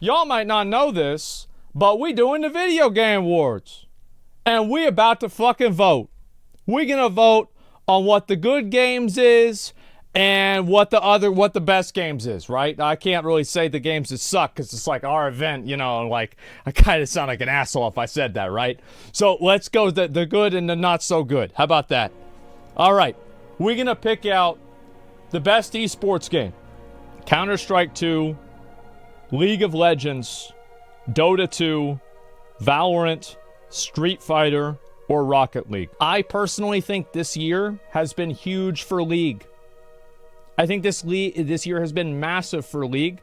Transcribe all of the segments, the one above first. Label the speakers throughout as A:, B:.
A: Y'all might not know this, but we doing the video game awards. And we about to fucking vote. We're gonna vote on what the good games is and what the best games is, right? I can't really say the games that suck because it's like our event, you know, like I kind of sound like an asshole if I said that, right? So let's go the good and the not so good. How about that? All right, we're gonna pick out the best esports game. Counter-Strike 2, League of Legends, Dota 2, Valorant, Street Fighter, or Rocket League. I personally think this year has been huge for League. I think this year has been massive for League.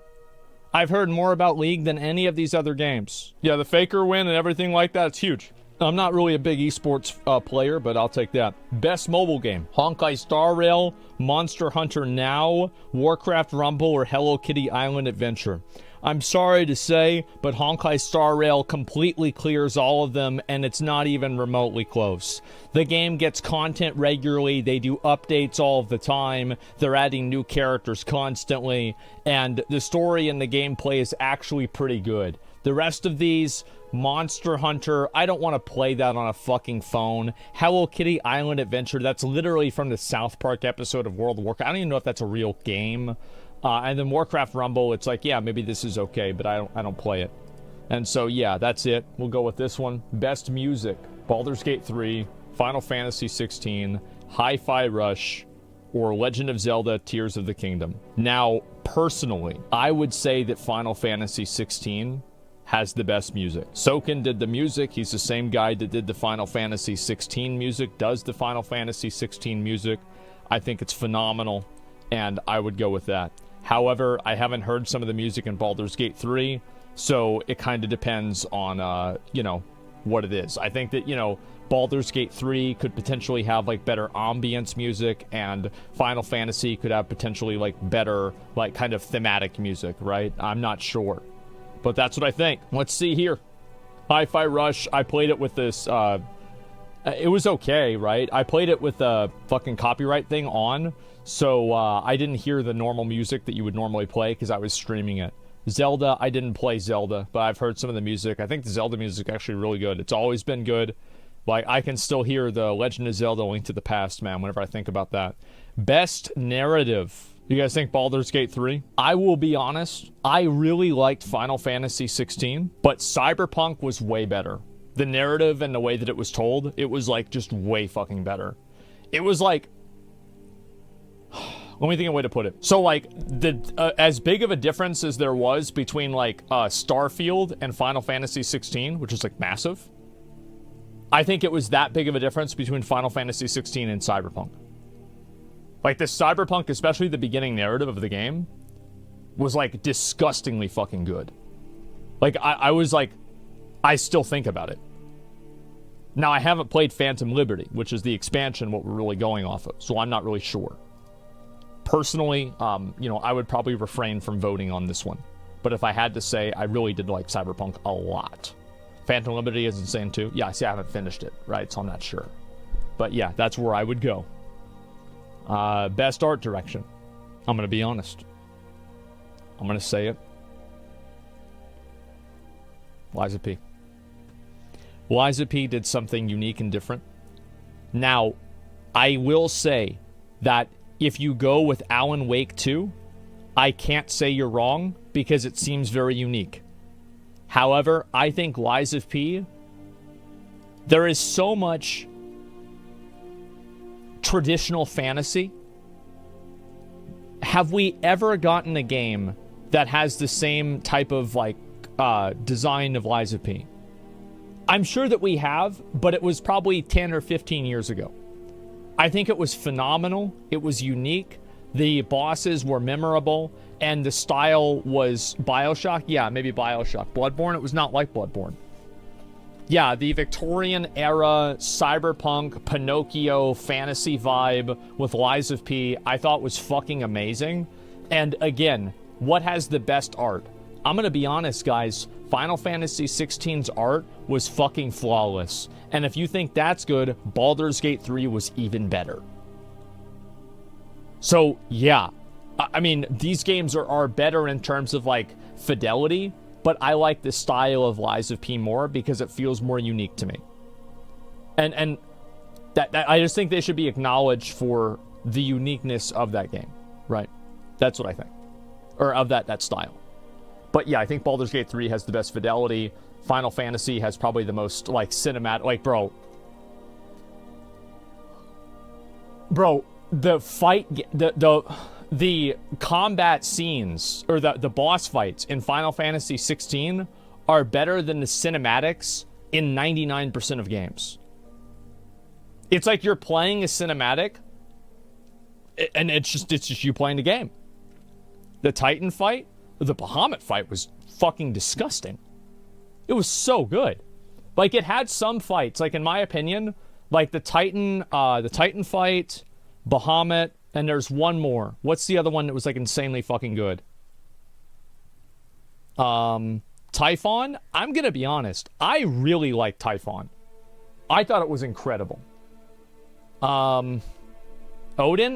A: I've heard more about League than any of these other games. Yeah, the Faker win and everything like that, it's huge. I'm not really a big esports player, but I'll take that. Best mobile game. Honkai Star Rail, Monster Hunter Now, Warcraft Rumble, or Hello Kitty Island Adventure. I'm sorry to say, but Honkai Star Rail completely clears all of them, and it's not even remotely close. The game gets content regularly, they do updates all of the time, they're adding new characters constantly, and the story and the gameplay is actually pretty good. The rest of these, Monster Hunter, I don't want to play that on a fucking phone. Hello Kitty Island Adventure, that's literally from the South Park episode of World of Warcraft. I don't even know if that's a real game. And then Warcraft Rumble, it's like, yeah, maybe this is okay, but I don't play it. And so, yeah, that's it. We'll go with this one. Best music. Baldur's Gate 3, Final Fantasy 16, Hi-Fi Rush, or Legend of Zelda Tears of the Kingdom. Now, personally, I would say that Final Fantasy 16 has the best music. Soken did the music. He's the same guy that did the Final Fantasy 16 music, does the Final Fantasy 16 music. I think it's phenomenal, and I would go with that. However, I haven't heard some of the music in Baldur's Gate 3, so it kind of depends on, you know, what it is. I think that, you know, Baldur's Gate 3 could potentially have, like, better ambience music, and Final Fantasy could have potentially, like, better, like, kind of thematic music, right? I'm not sure. But that's what I think. Let's see here. Hi-Fi Rush, I played it with this, it was okay, right? I played it with the fucking copyright thing on, so I didn't hear the normal music that you would normally play because I was streaming it. Zelda, I didn't play Zelda, but I've heard some of the music. I think the Zelda music is actually really good. It's always been good. Like, I can still hear the Legend of Zelda Link to the Past, man, whenever I think about that. Best narrative. You guys think Baldur's Gate 3? I will be honest, I really liked Final Fantasy 16, but Cyberpunk was way better. The narrative and the way that it was told, it was, like, just way fucking better. It was, like... Let me think of a way to put it. So, like, as big of a difference as there was between, like, Starfield and Final Fantasy 16, which is, like, massive, I think it was that big of a difference between Final Fantasy 16 and Cyberpunk. Like, the Cyberpunk, especially the beginning narrative of the game, was, like, disgustingly fucking good. Like, I was, like... I still think about it. Now, I haven't played Phantom Liberty, which is the expansion, what we're really going off of, so I'm not really sure. Personally, you know, I would probably refrain from voting on this one. But if I had to say, I really did like Cyberpunk a lot. Phantom Liberty is insane too. Yeah, see, I haven't finished it, right? So I'm not sure. But yeah, that's where I would go. Best art direction. I'm going to be honest. I'm going to say it. Liza P. Liza P did something unique and different. Now, I will say that if you go with Alan Wake 2, I can't say you're wrong because it seems very unique. However, I think Liza P, there is so much traditional fantasy. Have we ever gotten a game that has the same type of, like, design of Liza P? I'm sure that we have, but it was probably 10 or 15 years ago. I think it was phenomenal. It was unique. The bosses were memorable, and the style was BioShock. Yeah, maybe BioShock. Bloodborne, it was not like Bloodborne. Yeah, the Victorian era, cyberpunk, Pinocchio, fantasy vibe with Liza P, I thought was fucking amazing. And again, what has the best art? I'm gonna be honest, guys. Final Fantasy XVI's art was fucking flawless. And if you think that's good, Baldur's Gate 3 was even better. So, yeah. I mean, these games are better in terms of, like, fidelity, but I like the style of Lies of P more because it feels more unique to me. And that I just think they should be acknowledged for the uniqueness of that game, right? That's what I think. Or of that style. But yeah, I think Baldur's Gate 3 has the best fidelity. Final Fantasy has probably the most, like, cinematic... Like, bro, the fight... The combat scenes, or the boss fights in Final Fantasy 16 are better than the cinematics in 99% of games. It's like you're playing a cinematic, and it's just you playing the game. The Titan fight, the Bahamut fight was fucking disgusting. It was so good. Like, it had some fights, like, in my opinion, like the Titan fight, Bahamut, and there's one more. What's the other one that was, like, insanely fucking good? Typhon? I'm gonna be honest. I really like Typhon. I thought it was incredible. Odin?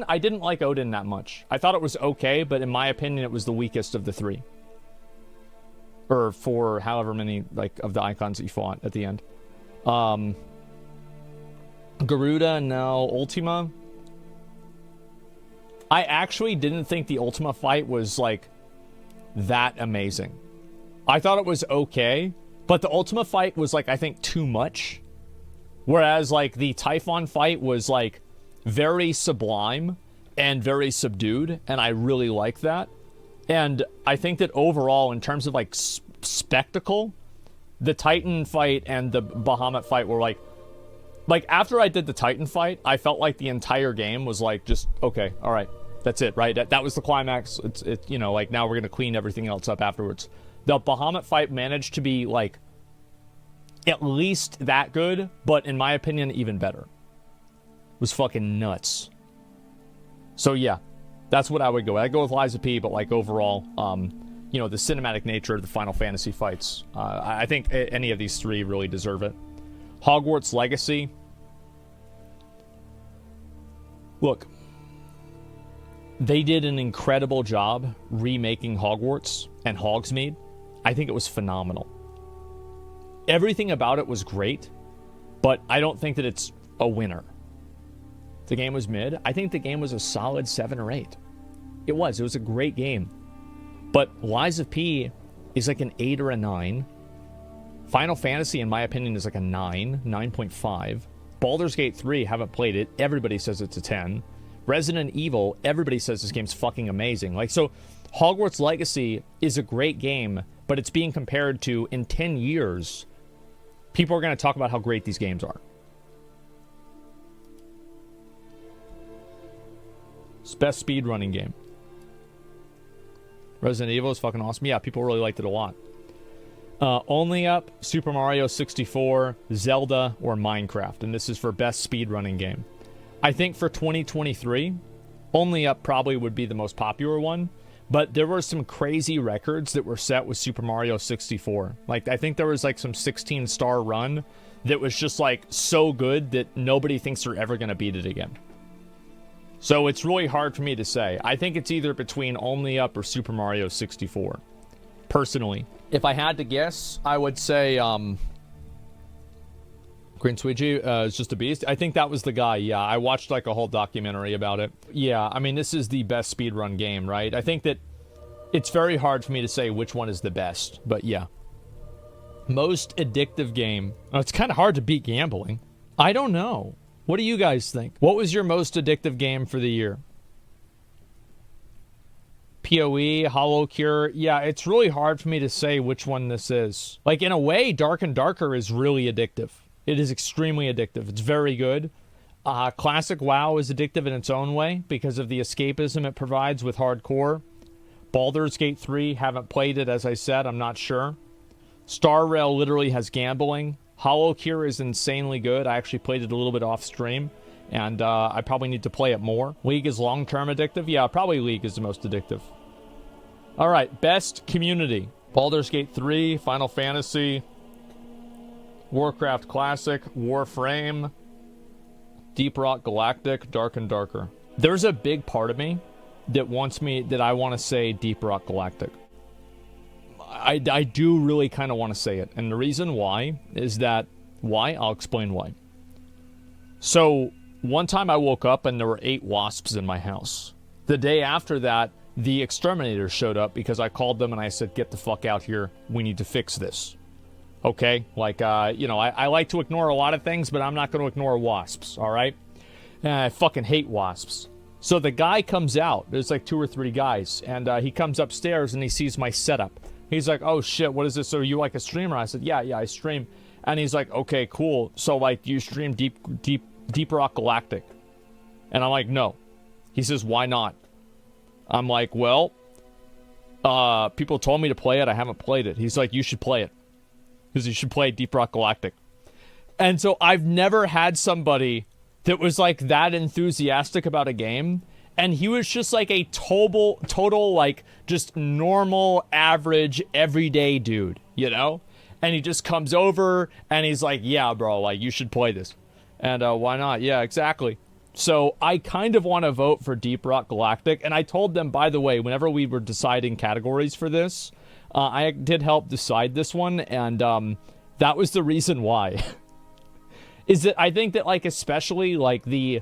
A: I didn't like Odin that much. I thought it was okay, but in my opinion, it was the weakest of the three. Or for however many, like, of the icons that you fought at the end. Garuda, no. Ultima? I actually didn't think the Ultima fight was, like, that amazing. I thought it was okay, but the Ultima fight was, like, I think too much. Whereas, like, the Typhon fight was, like, very sublime and very subdued, and I really like that. And I think that overall, in terms of, like, spectacle, the Titan fight and the Bahamut fight were, like, after I did the Titan fight, I felt like the entire game was, like, just, okay, all right, that's it, right? That was the climax. It's you know, like, now we're going to clean everything else up afterwards. The Bahamut fight managed to be, like, at least that good, but in my opinion, even better. It was fucking nuts. So, yeah, that's what I would go with. I'd go with Lies of P, but, like, overall, you know, the cinematic nature of the Final Fantasy fights, I think any of these three really deserve it. Hogwarts Legacy. Look, they did an incredible job remaking Hogwarts and Hogsmeade. I think it was phenomenal. Everything about it was great, but I don't think that it's a winner. The game was mid. I think the game was a solid 7 or 8. It was a great game. But Lies of P is like an 8 or a 9. Final Fantasy, in my opinion, is like a 9, 9.5. Baldur's Gate 3, haven't played it. Everybody says it's a 10. Resident Evil, everybody says this game's fucking amazing. Like, so Hogwarts Legacy is a great game, but it's being compared to, in 10 years, people are going to talk about how great these games are. It's best speedrunning game. Resident Evil is fucking awesome. Yeah, people really liked it a lot. Only Up, Super Mario 64, Zelda, or Minecraft. And this is for best speedrunning game. I think for 2023, Only Up probably would be the most popular one. But there were some crazy records that were set with Super Mario 64. Like, I think there was, like, some 16-star run that was just, like, so good that nobody thinks they're ever going to beat it again. So it's really hard for me to say. I think it's either between Only Up or Super Mario 64. Personally. If I had to guess, I would say, Green Suigi is just a beast. I think that was the guy, yeah. I watched, like, a whole documentary about it. Yeah, I mean, this is the best speedrun game, right? I think that it's very hard for me to say which one is the best, but yeah. Most addictive game. Oh, it's kind of hard to beat gambling. I don't know. What do you guys think? What was your most addictive game for the year? PoE, Hollow Cure. Yeah, it's really hard for me to say which one this is. Like, in a way, Dark and Darker is really addictive. It is extremely addictive. It's very good. Classic WoW is addictive in its own way because of the escapism it provides with hardcore. Baldur's Gate 3, haven't played it, as I said. I'm not sure. Star Rail literally has gambling. Hollow Cure is insanely good. I actually played it a little bit off stream, and I probably need to play it more. League is long-term addictive. Yeah, probably League is the most addictive. All right, best community. Baldur's Gate 3, Final Fantasy, Warcraft Classic, Warframe, Deep Rock Galactic, Dark and Darker. There's a big part of me that I want to say Deep Rock Galactic. I do really kind of want to say it. And the reason why is that, why? I'll explain why. So, one time I woke up and there were 8 wasps in my house. The day after that, the exterminators showed up because I called them and I said, get the fuck out here. We need to fix this. Okay? Like, you know, I like to ignore a lot of things, but I'm not going to ignore wasps, all right? I fucking hate wasps. So the guy comes out. There's like 2 or 3 guys. And he comes upstairs and he sees my setup. He's like, oh shit, what is this? Are you like a streamer? I said, yeah, I stream. And he's like, okay, cool. So like, you stream Deep Rock Galactic? And I'm like, no. He says, why not? I'm like, well, people told me to play it. I haven't played it. He's like, you should play it. Because you should play Deep Rock Galactic. And so I've never had somebody that was like that enthusiastic about a game. And he was just like a total like just normal, average, everyday dude, you know? And he just comes over and he's like, yeah, bro, like you should play this. And why not? Yeah, exactly. So I kind of want to vote for Deep Rock Galactic. And I told them, by the way, whenever we were deciding categories for this, I did help decide this one. And that was the reason why. Is that I think that, like, especially, like, the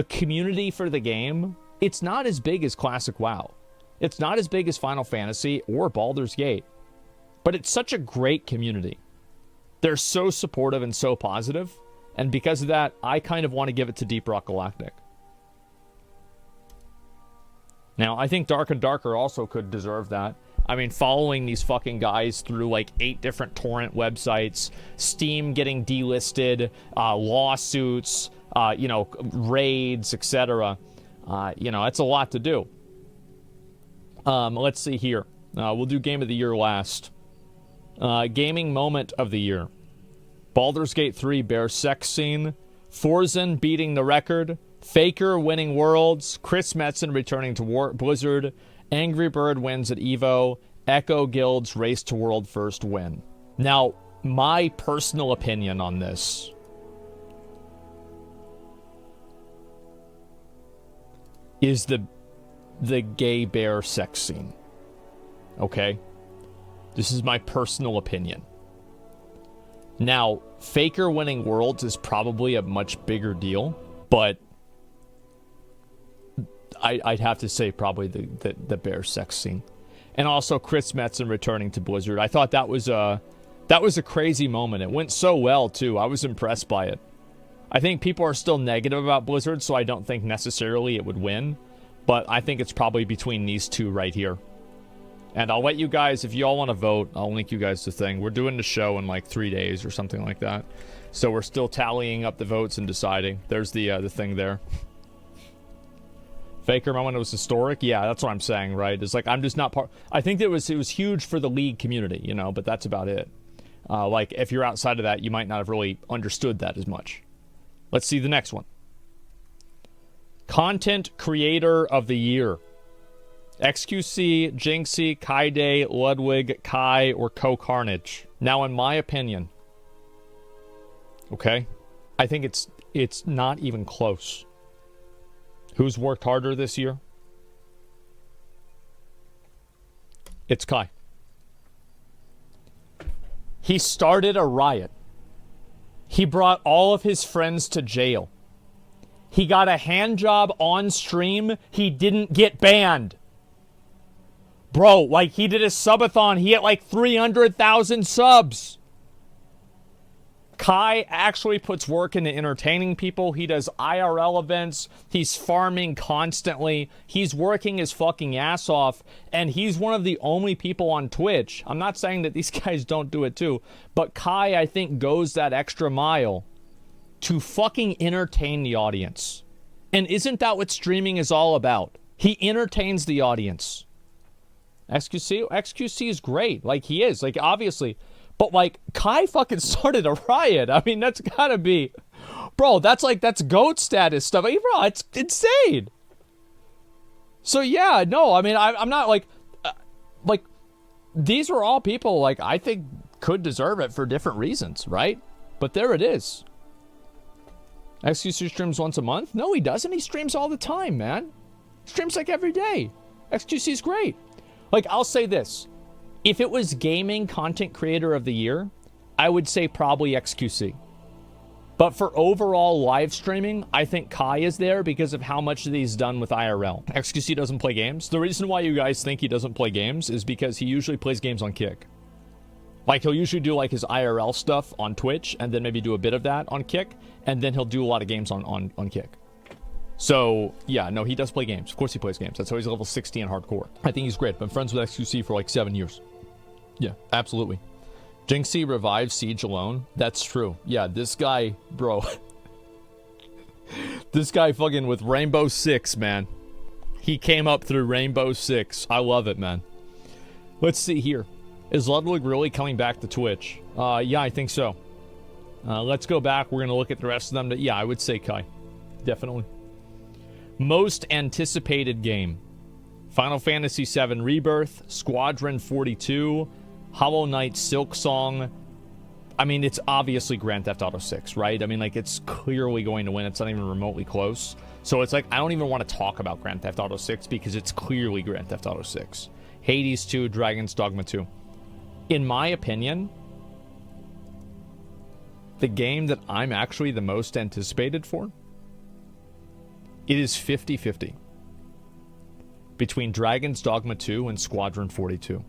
A: community for the game, it's not as big as Classic WoW. It's not as big as Final Fantasy or Baldur's Gate. But it's such a great community. They're so supportive and so positive. And because of that, I kind of want to give it to Deep Rock Galactic. Now, I think Dark and Darker also could deserve that. I mean, following these fucking guys through like 8 different torrent websites, Steam getting delisted, lawsuits, you know, raids, etc. You know, that's a lot to do. Let's see here. We'll do Game of the Year last. Gaming Moment of the Year. Baldur's Gate 3 bears sex scene. Forzen beating the record. Faker winning Worlds. Chris Metzen returning to Blizzard. Angry Bird wins at EVO. Echo Guild's race to world first win. Now, my personal opinion on this is the gay bear sex scene. Okay? This is my personal opinion. Now, Faker winning Worlds is probably a much bigger deal, but I'd have to say probably the bear sex scene. And also Chris Metzen returning to Blizzard. I thought that was a crazy moment. It went so well, too. I was impressed by it. I think people are still negative about Blizzard, so I don't think necessarily it would win. But I think it's probably between these two right here. And I'll let you guys, if you all want to vote, I'll link you guys the thing. We're doing the show in like 3 days or something like that. So we're still tallying up the votes and deciding. There's the thing there. Faker moment was historic. Yeah, that's what I'm saying, right? It's like I'm just not part. I think it was huge for the League community, you know, but that's about it. Like if you're outside of that, you might not have really understood that as much. Let's see the next one. Content Creator of the Year. XQC, Jinxie, Kaide, Ludwig, Kai, or Co-Carnage. Now, in my opinion, okay, I think it's not even close. Who's worked harder this year? It's Kai. He started a riot. He brought all of his friends to jail. He got a hand job on stream. He didn't get banned. Bro, like he did a subathon. He had like 300,000 subs. Kai actually puts work into entertaining people. He does IRL events. He's farming constantly. He's working his fucking ass off. And he's one of the only people on Twitch. I'm not saying that these guys don't do it too. But Kai, I think, goes that extra mile to fucking entertain the audience. And isn't that what streaming is all about? He entertains the audience. XQC is great. Like, he is. Like, obviously. But, like, Kai fucking started a riot. I mean, that's gotta be... Bro, that's GOAT status stuff. I mean, bro, it's insane. So, yeah, no, I mean, I'm not, like... these are all people, like, I think could deserve it for different reasons, right? But there it is. XQC streams once a month? No, he doesn't. He streams all the time, man. Streams, like, every day. XQC's great. Like, I'll say this. If it was gaming content creator of the year, I would say probably XQC. But for overall live streaming, I think Kai is there because of how much that he's done with IRL. XQC doesn't play games. The reason why you guys think he doesn't play games is because he usually plays games on Kick. Like, he'll usually do, like, his IRL stuff on Twitch, and then maybe do a bit of that on Kick, and then he'll do a lot of games on Kick. So, yeah, no, he does play games. Of course he plays games. That's how he's level 60 in hardcore. I think he's great. Been friends with XQC for, like, 7 years. Yeah, absolutely. Jinxie revives Siege alone. That's true. Yeah, this guy, bro. This guy fucking with Rainbow Six, man. He came up through Rainbow Six. I love it, man. Let's see here. Is Ludwig really coming back to Twitch? Yeah, I think so. Let's go back. We're going to look at the rest of them. Yeah, I would say Kai. Definitely. Most anticipated game. Final Fantasy VII Rebirth, Squadron 42, Hollow Knight Silksong. I mean, it's obviously Grand Theft Auto 6, right? I mean, like, it's clearly going to win. It's not even remotely close. So it's like, I don't even want to talk about Grand Theft Auto 6 because it's clearly Grand Theft Auto 6. Hades 2, Dragon's Dogma 2. In my opinion, the game that I'm actually the most anticipated for, it is 50-50 between Dragon's Dogma 2 and Squadron 42.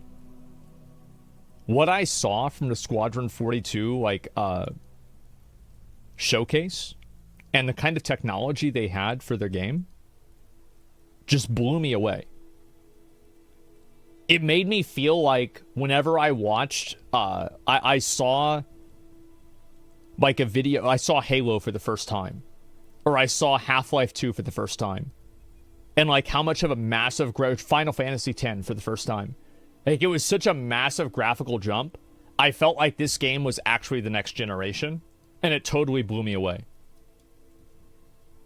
A: What I saw from the Squadron 42, like, showcase, and the kind of technology they had for their game, just blew me away. It made me feel like whenever I watched, I saw, like, a video, I saw Halo for the first time. Or I saw Half-Life 2 for the first time. And, like, how much of a massive growth, Final Fantasy X for the first time. Like, it was such a massive graphical jump. I felt like this game was actually the next generation. And it totally blew me away.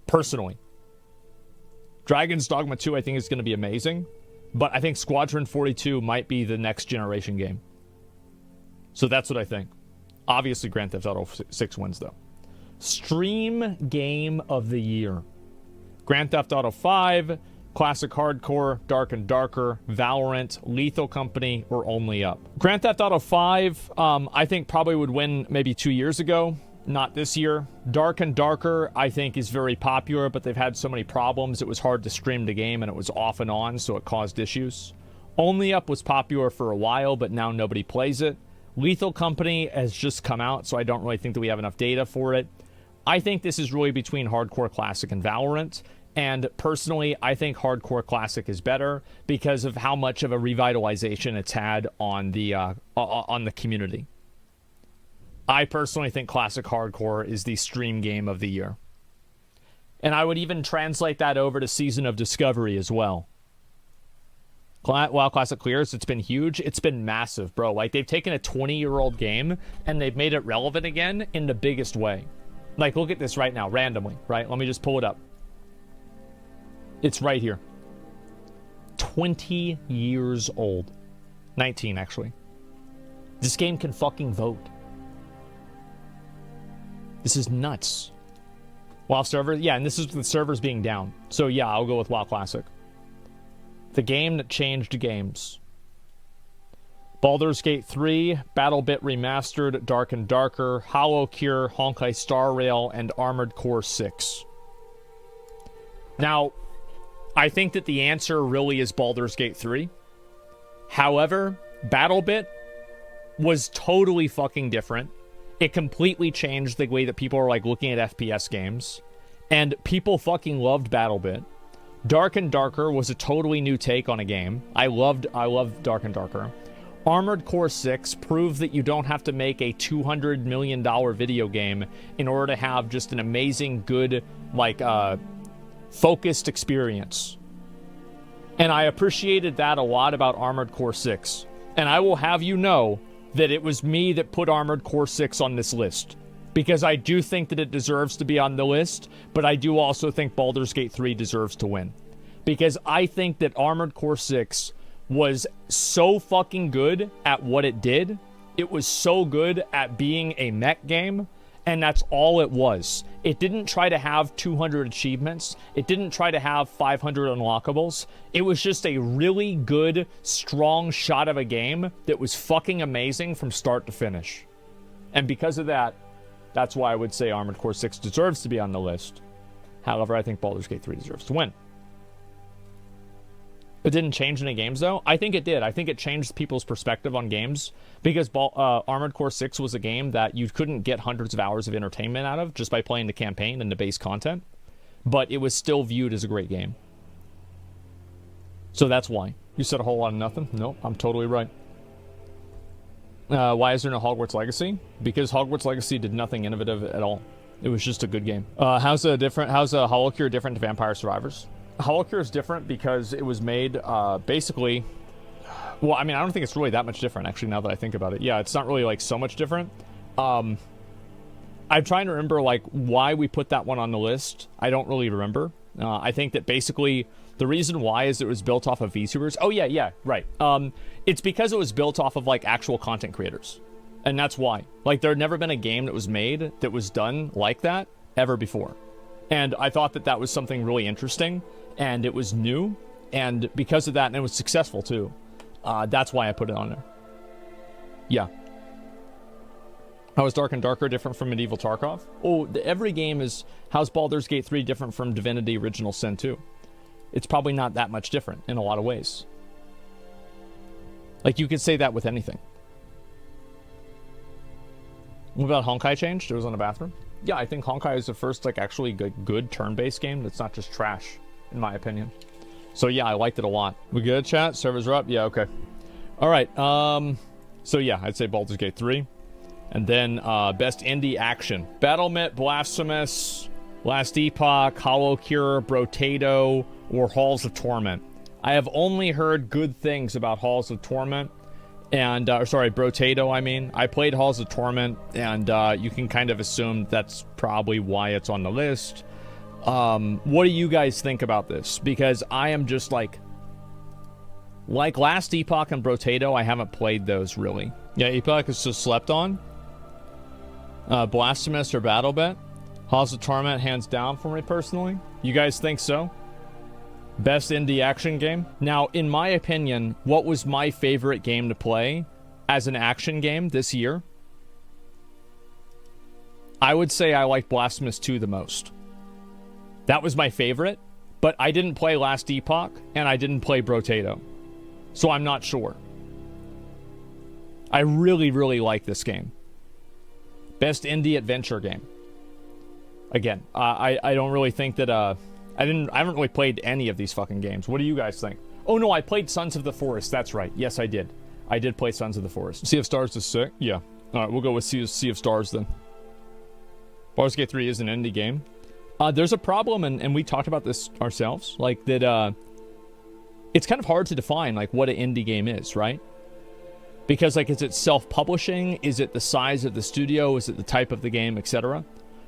A: Personally. Dragon's Dogma 2, I think, is going to be amazing. But I think Squadron 42 might be the next generation game. So that's what I think. Obviously, Grand Theft Auto 6 wins, though. Stream Game of the Year. Grand Theft Auto 5, Classic Hardcore, Dark and Darker, Valorant, Lethal Company, or Only Up. Grand Theft Auto 5, I think probably would win maybe 2 years ago. Not this year. Dark and Darker, I think, is very popular, but they've had so many problems. It was hard to stream the game, and it was off and on, so it caused issues. Only Up was popular for a while, but now nobody plays it. Lethal Company has just come out, so I don't really think that we have enough data for it. I think this is really between Hardcore Classic and Valorant. And personally, I think Hardcore Classic is better because of how much of a revitalization it's had on the community. I personally think Classic Hardcore is the stream game of the year. And I would even translate that over to Season of Discovery as well. While Classic clears, it's been huge. It's been massive, bro. Like, they've taken a 20-year-old game and they've made it relevant again in the biggest way. Like, look at this right now, randomly, right? Let me just pull it up. It's right here. 20 years old. 19, actually. This game can fucking vote. This is nuts. WoW server? Yeah, and this is the servers being down. So yeah, I'll go with WoW Classic. The game that changed games. Baldur's Gate 3, BattleBit Remastered, Dark and Darker, Hollow Cure, Honkai Star Rail, and Armored Core 6. Now, I think that the answer really is Baldur's Gate 3. However, BattleBit was totally fucking different. It completely changed the way that people are, like, looking at FPS games. And people fucking loved BattleBit. Dark and Darker was a totally new take on a game. I loved Dark and Darker. Armored Core 6 proved that you don't have to make a $200 million video game in order to have just an amazing, good, like, focused experience. And I appreciated that a lot about Armored Core 6. And I will have you know that it was me that put Armored Core 6 on this list. Because I do think that it deserves to be on the list, but I do also think Baldur's Gate 3 deserves to win. Because I think that Armored Core 6 was so fucking good at what it did. It was so good at being a mech game. And that's all it was. It didn't try to have 200 achievements. It didn't try to have 500 unlockables. It was just a really good, strong shot of a game that was fucking amazing from start to finish. And because of that, that's why I would say Armored Core 6 deserves to be on the list. However, I think Baldur's Gate 3 deserves to win. It didn't change any games, though. I think it did. I think it changed people's perspective on games because Armored Core 6 was a game that you couldn't get hundreds of hours of entertainment out of just by playing the campaign and the base content, but it was still viewed as a great game. So that's why. You said a whole lot of nothing? Nope, I'm totally right. Why is there no Hogwarts Legacy? Because Hogwarts Legacy did nothing innovative at all. It was just a good game. How's a HoloCure different to Vampire Survivors? HoloCure is different because it was made basically... Well, I mean, I don't think it's really that much different, actually, now that I think about it. Yeah, it's not really, like, so much different. I'm trying to remember, like, why we put that one on the list. I don't really remember. I think that basically the reason why is it was built off of VTubers. Oh, yeah, right. It's because it was built off of, like, actual content creators. And that's why. Like, there had never been a game that was made that was done like that ever before. And I thought that that was something really interesting. And it was new, and because of that, and it was successful too. That's why I put it on there. Yeah. How is Dark and Darker different from Medieval Tarkov? Oh, every game is... How's Baldur's Gate 3 different from Divinity Original Sin 2? It's probably not that much different in a lot of ways. Like, you could say that with anything. What about Honkai changed? It was on the bathroom? Yeah, I think Honkai is the first, like, actually good turn-based game that's not just trash, in my opinion. So yeah, I liked it a lot. We good, chat? Servers are up? Yeah, okay. All right, so yeah, I'd say Baldur's Gate 3. And then, best indie action. Battlemit, Blasphemous, Last Epoch, HoloCure, Brotato, or Halls of Torment. I have only heard good things about Halls of Torment. And, sorry, Brotato, I mean. I played Halls of Torment, and you can kind of assume that's probably why it's on the list. What do you guys think about this? Because I am just like Last Epoch and Brotato, I haven't played those really. Yeah, Epoch is just slept on. Blasphemous or BattleBet. Halls of Torment, hands down for me personally. You guys think so? Best indie action game? Now, in my opinion, what was my favorite game to play as an action game this year? I would say I like Blasphemous 2 the most. That was my favorite, but I didn't play Last Epoch, and I didn't play Brotato. So I'm not sure. I really, really like this game. Best indie adventure game. Again, I don't really think that, I haven't really played any of these fucking games. What do you guys think? Oh no, I played Sons of the Forest, that's right. Yes, I did. I did play Sons of the Forest. Sea of Stars is sick? Yeah. Alright, we'll go with Sea of Stars then. Baldur's Gate 3 is an indie game. There's a problem, and we talked about this ourselves, like that, it's kind of hard to define, like, what an indie game is, right? Because, like, is it self-publishing? Is it the size of the studio? Is it the type of the game, etc.?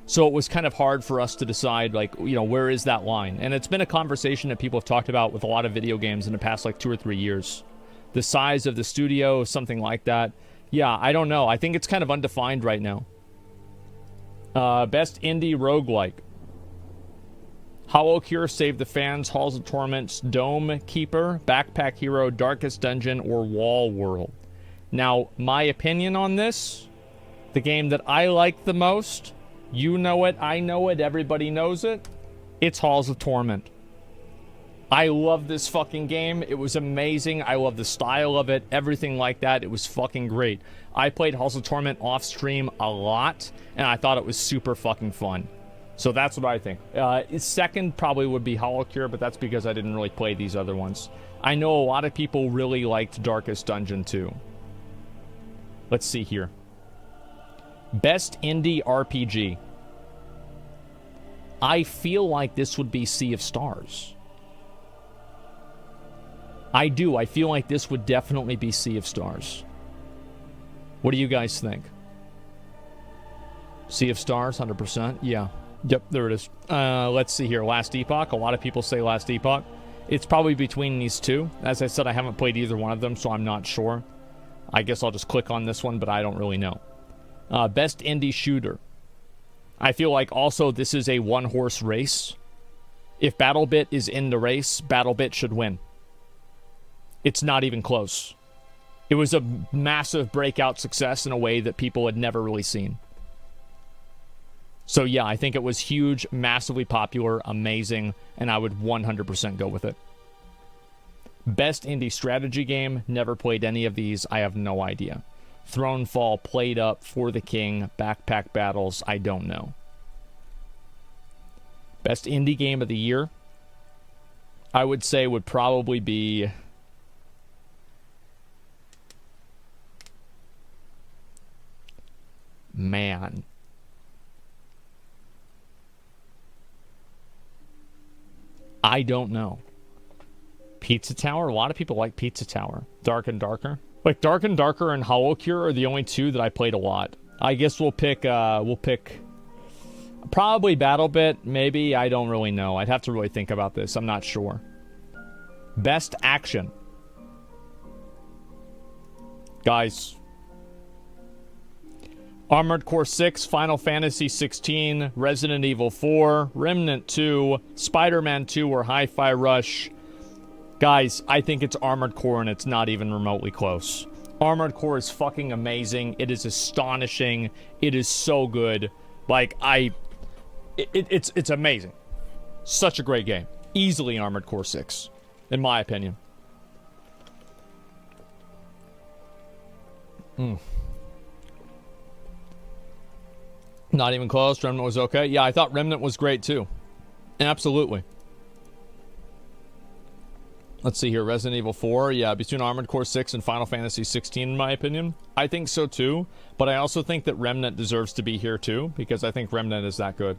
A: So it was kind of hard for us to decide, like, you know, where is that line? And it's been a conversation that people have talked about with a lot of video games in the past, like, 2 or 3 years. The size of the studio, something like that. Yeah, I don't know. I think it's kind of undefined right now. Best indie roguelike. HoloCure, Save the Fans, Halls of Torments, Dome Keeper, Backpack Hero, Darkest Dungeon, or Wall World. Now, my opinion on this, the game that I like the most, you know it, I know it, everybody knows it, it's Halls of Torment. I love this fucking game. It was amazing. I love the style of it, everything like that. It was fucking great. I played Halls of Torment off stream a lot, and I thought it was super fucking fun. So that's what I think. Second probably would be HoloCure, but that's because I didn't really play these other ones. I know a lot of people really liked Darkest Dungeon too. Let's see here. Best indie RPG. I feel like this would be Sea of Stars. I do. I feel like this would definitely be Sea of Stars. What do you guys think? Sea of Stars, 100%? Yeah. Yep, there it is. Let's see here. Last Epoch. A lot of people say Last Epoch. It's probably between these two. As I said, I haven't played either one of them, so I'm not sure. I guess I'll just click on this one, but I don't really know. Best indie shooter. I feel like also this is a one-horse race. If BattleBit is in the race, BattleBit should win. It's not even close. It was a massive breakout success in a way that people had never really seen. So yeah, I think it was huge, massively popular, amazing, and I would 100% go with it. Best indie strategy game, never played any of these, I have no idea. Thronefall, Played Up, For the King, Backpack Battles, I don't know. Best indie game of the year, I would say would probably be... Man. I don't know. Pizza Tower? A lot of people like Pizza Tower. Dark and Darker? Like, Dark and Darker and Hollow Cure are the only two that I played a lot. I guess we'll pick probably BattleBit, maybe. I don't really know. I'd have to really think about this. I'm not sure. Best action. Guys. Armored Core 6, Final Fantasy 16, Resident Evil 4, Remnant 2, Spider-Man 2, or Hi-Fi Rush. Guys, I think it's Armored Core, and it's not even remotely close. Armored Core is fucking amazing. It is astonishing. It is so good. Like, it's amazing. Such a great game. Easily Armored Core 6, in my opinion. Not even close. Remnant was okay. Yeah, I thought Remnant was great too. Absolutely. Let's see here. Resident Evil 4. Yeah, between Armored Core 6 and Final Fantasy 16, in my opinion. I think so too. But I also think that Remnant deserves to be here too, because I think Remnant is that good.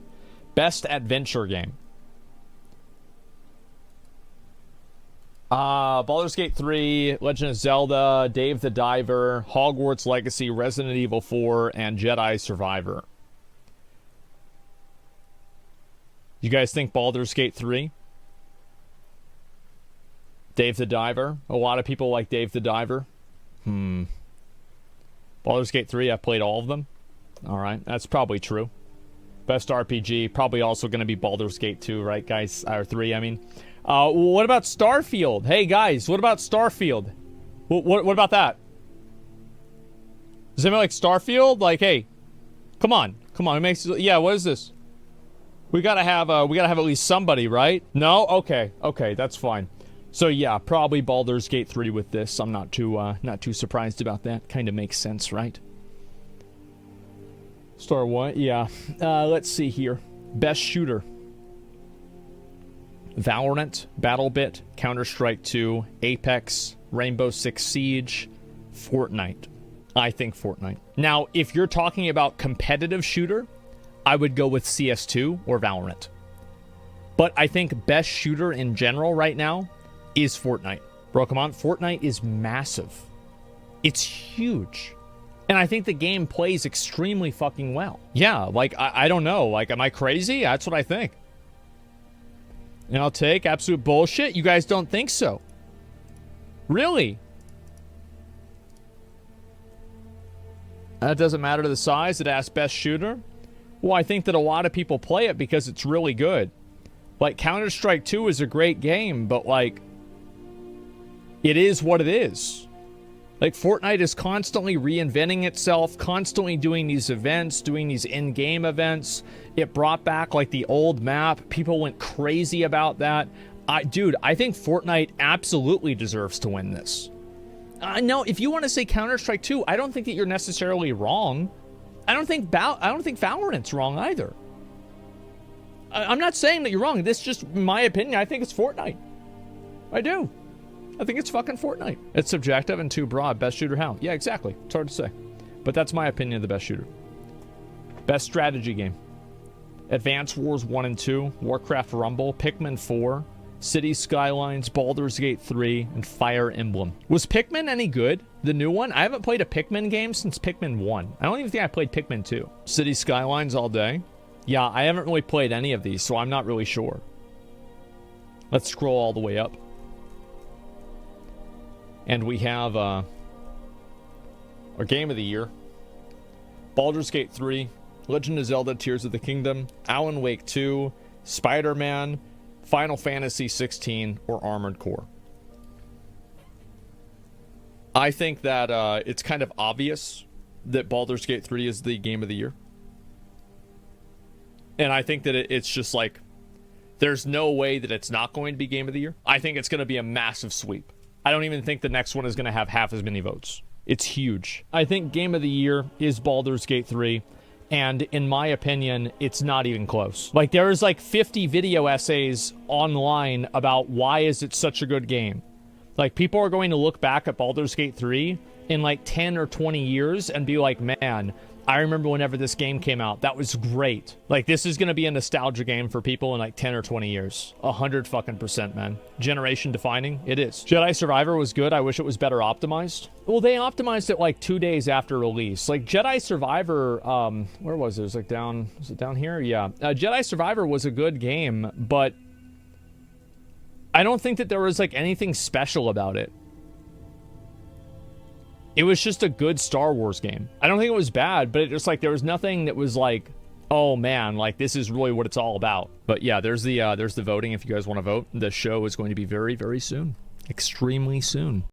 A: Best adventure game. Baldur's Gate 3, Legend of Zelda, Dave the Diver, Hogwarts Legacy, Resident Evil 4, and Jedi Survivor. You guys think Baldur's Gate 3? Dave the Diver? A lot of people like Dave the Diver. Baldur's Gate 3, I've played all of them. Alright, that's probably true. Best RPG, probably also going to be Baldur's Gate 2, right, guys? Or 3, I mean. What about Starfield? Hey, guys, what about Starfield? What about that? Does anybody like Starfield? Like, hey, come on. It makes... Yeah, what is this? We gotta have at least somebody, right? No? Okay, that's fine. So yeah, probably Baldur's Gate 3 with this. I'm not too surprised about that. Kind of makes sense, right? Star what? Yeah. Let's see here. Best shooter. Valorant, BattleBit, Counter-Strike 2, Apex, Rainbow Six Siege, Fortnite. I think Fortnite. Now, if you're talking about competitive shooter, I would go with CS2 or Valorant. But I think best shooter in general right now is Fortnite. Bro, come on. Fortnite is massive. It's huge. And I think the game plays extremely fucking well. Yeah, like, I don't know. Like, am I crazy? That's what I think. And I'll take absolute bullshit. You guys don't think so? Really? That doesn't matter to the size. It asks best shooter. Well, I think that a lot of people play it because it's really good. Like, Counter-Strike 2 is a great game, but, like, it is what it is. Like, Fortnite is constantly reinventing itself, constantly doing these events, doing these in-game events. It brought back, like, the old map. People went crazy about that. Dude, I think Fortnite absolutely deserves to win this. No, if you want to say Counter-Strike 2, I don't think that you're necessarily wrong. I don't think Valorant's wrong either. I'm not saying that you're wrong. This is just my opinion. I think it's Fortnite. I do. I think it's fucking Fortnite. It's subjective and too broad. Best shooter how? Yeah, exactly. It's hard to say. But that's my opinion of the best shooter. Best strategy game. Advance Wars 1 and 2, Warcraft Rumble, Pikmin 4, Cities Skylines, Baldur's Gate 3, and Fire Emblem. Was Pikmin any good? The new one? I haven't played a Pikmin game since Pikmin 1. I don't even think I played Pikmin 2. Cities Skylines all day. Yeah, I haven't really played any of these, so I'm not really sure. Let's scroll all the way up. And we have our Game of the Year. Baldur's Gate 3, Legend of Zelda Tears of the Kingdom, Alan Wake 2, Spider-Man, Final Fantasy 16, or Armored Core. I think that it's kind of obvious that Baldur's Gate 3 is the game of the year. And I think that it's just like, there's no way that it's not going to be game of the year. I think it's going to be a massive sweep. I don't even think the next one is going to have half as many votes. It's huge. I think game of the year is Baldur's Gate 3. And in my opinion, it's not even close. Like, there is like 50 video essays online about why is it such a good game. Like, people are going to look back at Baldur's Gate 3 in like 10 or 20 years and be like, man, I remember whenever this game came out. That was great. Like, this is going to be a nostalgia game for people in like 10 or 20 years. 100%, man. Generation defining. It is. Jedi Survivor was good. I wish it was better optimized. Well, they optimized it like 2 days after release. Like, Jedi Survivor, where was it? It was like down, was it down here? Yeah. Jedi Survivor was a good game, but I don't think that there was like anything special about it. It was just a good Star Wars game. I don't think it was bad, but it just like, there was nothing that was like, oh man, like this is really what it's all about. But yeah, there's the voting if you guys want to vote. The show is going to be very, very soon. Extremely soon.